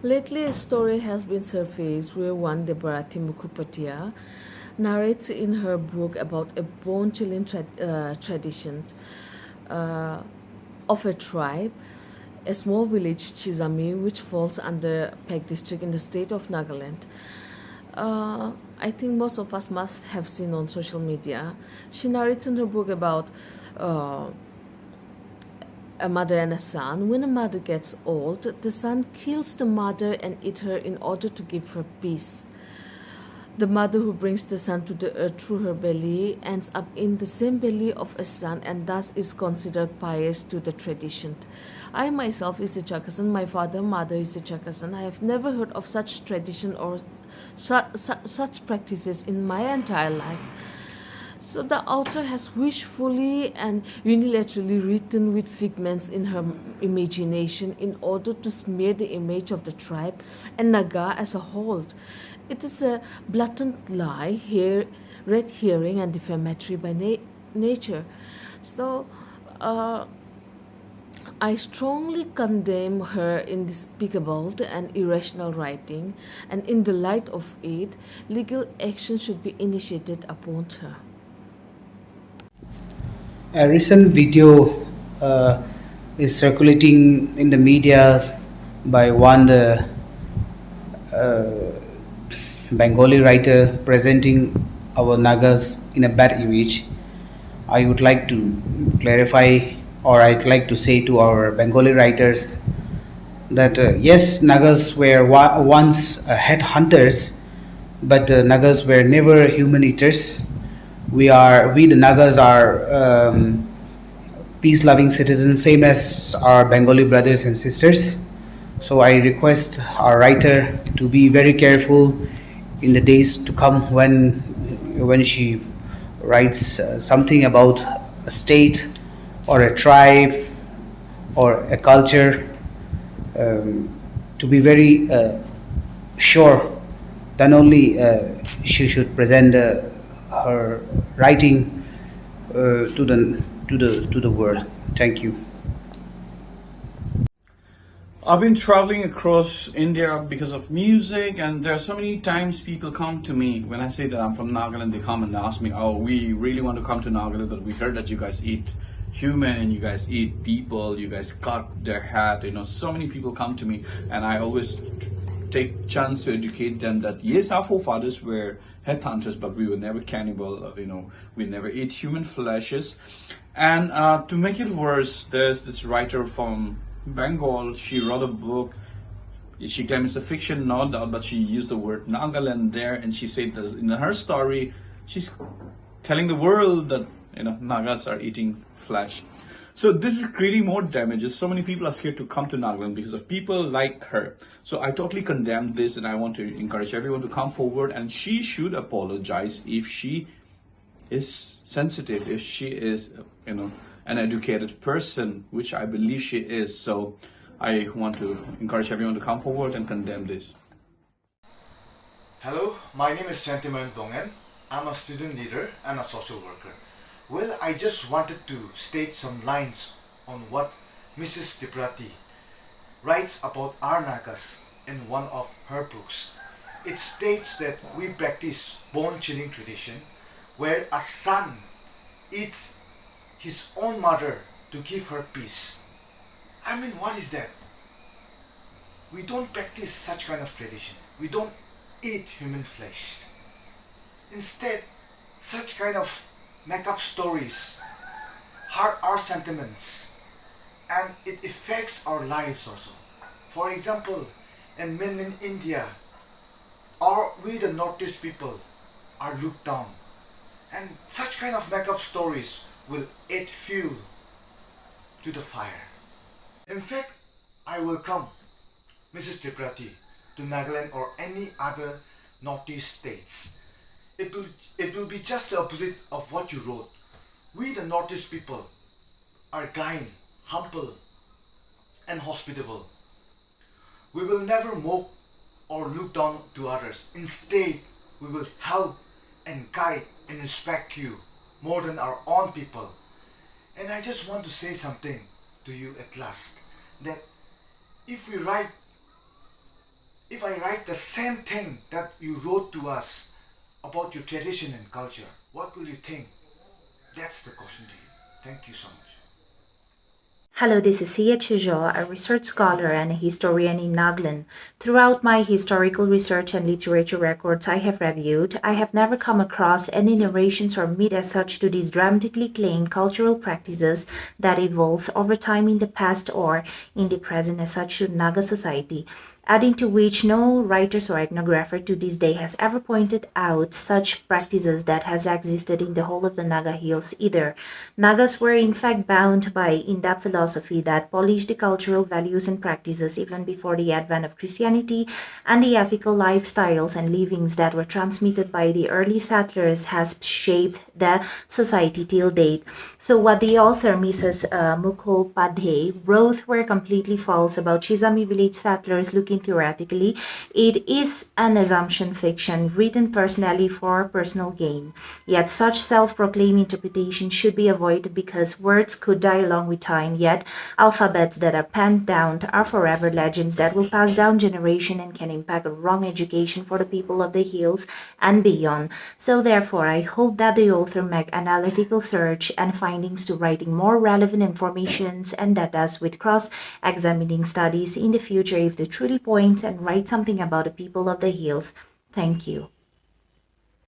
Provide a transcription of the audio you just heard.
Lately, a story has been surfaced where one Debrati Mukhopadhyay narrates in her book about a bone-chilling tradition uh, of a tribe, a small village, Chizami, which falls under Peg district in the state of Nagaland. I think most of us must have seen on social media. She narrates in her book about uh, a mother and a son. When a mother gets old, the son kills the mother and eats her in order to give her peace. The mother who brings the son to the earth through her belly ends up in the same belly of a son and thus is considered pious to the tradition. I myself is a Chakasan, my father, mother is a Chakasan. I have never heard of such tradition or such practices in my entire life. So the author has wishfully and unilaterally written with figments in her imagination in order to smear the image of the tribe and Naga as a whole. It is a blatant lie, red herring, and defamatory by nature. So, uh, I strongly condemn her indespicable and irrational writing, and in the light of it, legal action should be initiated upon her. A recent video uh, is circulating in the media by one Bengali writer presenting our Nagas in a bad image. I would like to clarify, or I'd like to say to our Bengali writers that yes, Nagas were once headhunters, but Nagas were never human eaters. We the Nagas are peace-loving citizens, same as our Bengali brothers and sisters. So I request our writer to be very careful in the days to come when she writes something about a state or a tribe or a culture, um, to be very sure. Then only she should present her writing to the world. Thank you. I've been traveling across India because of music, and there are so many times people come to me when I say that I'm from Nagaland. They come and ask me, "Oh, we really want to come to Nagaland, but we heard that you guys eat human, you guys eat people, you guys cut their head." So many people come to me, and I always take chance to educate them that yes, our forefathers were headhunters, but we were never cannibal. We never ate human fleshes. And to make it worse, there's this writer from Bengal. She wrote a book. She claims it's a fiction novel, but she used the word Nagaland there, and she said that in her story, she's telling the world that Nagas are eating flesh. So this is creating more damages. So many people are scared to come to Nagaland because of people like her. So I totally condemn this, and I want to encourage everyone to come forward, and she should apologize if she is sensitive, if she is, an educated person, which I believe she is. So I want to encourage everyone to come forward and condemn this. Hello, my name is Sentiment Dongen. I'm a student leader and a social worker. Well, I just wanted to state some lines on what Mrs. Debrati writes about our Nagas in one of her books. It states that we practice bone-chilling tradition where a son eats his own mother to give her peace. I mean, what is that? We don't practice such kind of tradition. We don't eat human flesh. Instead, such kind of make up stories hurt our sentiments and it affects our lives also. For example, in mainland India, we the Northeast people are looked down, and such kind of make up stories will add fuel to the fire. In fact, I welcome Mrs. Debrati to Nagaland or any other Northeast states. It will be just the opposite of what you wrote. We the Northeast people are kind, humble, and hospitable. We will never mock or look down to others. Instead, we will help and guide and respect you more than our own people. And I just want to say something to you at last, that if we write if I write the same thing that you wrote to us about your tradition and culture, what will you think? That's the question to you. Thank you so much. Hello, this is Sia Chijo, a research scholar and a historian in Nagaland. Throughout my historical research and literature records I have reviewed, I have never come across any narrations or myth as such to these dramatically claimed cultural practices that evolved over time in the past or in the present as such to Naga society, adding to which no writers or ethnographer to this day has ever pointed out such practices that has existed in the whole of the Naga hills either. Nagas were in fact bound by in-depth philosophy that polished the cultural values and practices even before the advent of Christianity, and the ethical lifestyles and livings that were transmitted by the early settlers has shaped the society till date. So what the author Mrs. Mukhopadhyay wrote were completely false about Chizami village settlers looking theoretically. It is an assumption fiction written personally for personal gain. Yet such self-proclaimed interpretation should be avoided because words could die along with time, yet alphabets that are penned down are forever legends that will pass down generation and can impact a wrong education for the people of the hills and beyond. So therefore, I hope that the author make analytical search and findings to writing more relevant informations and data with cross-examining studies in the future if they truly point and write something about the people of the hills. Thank you.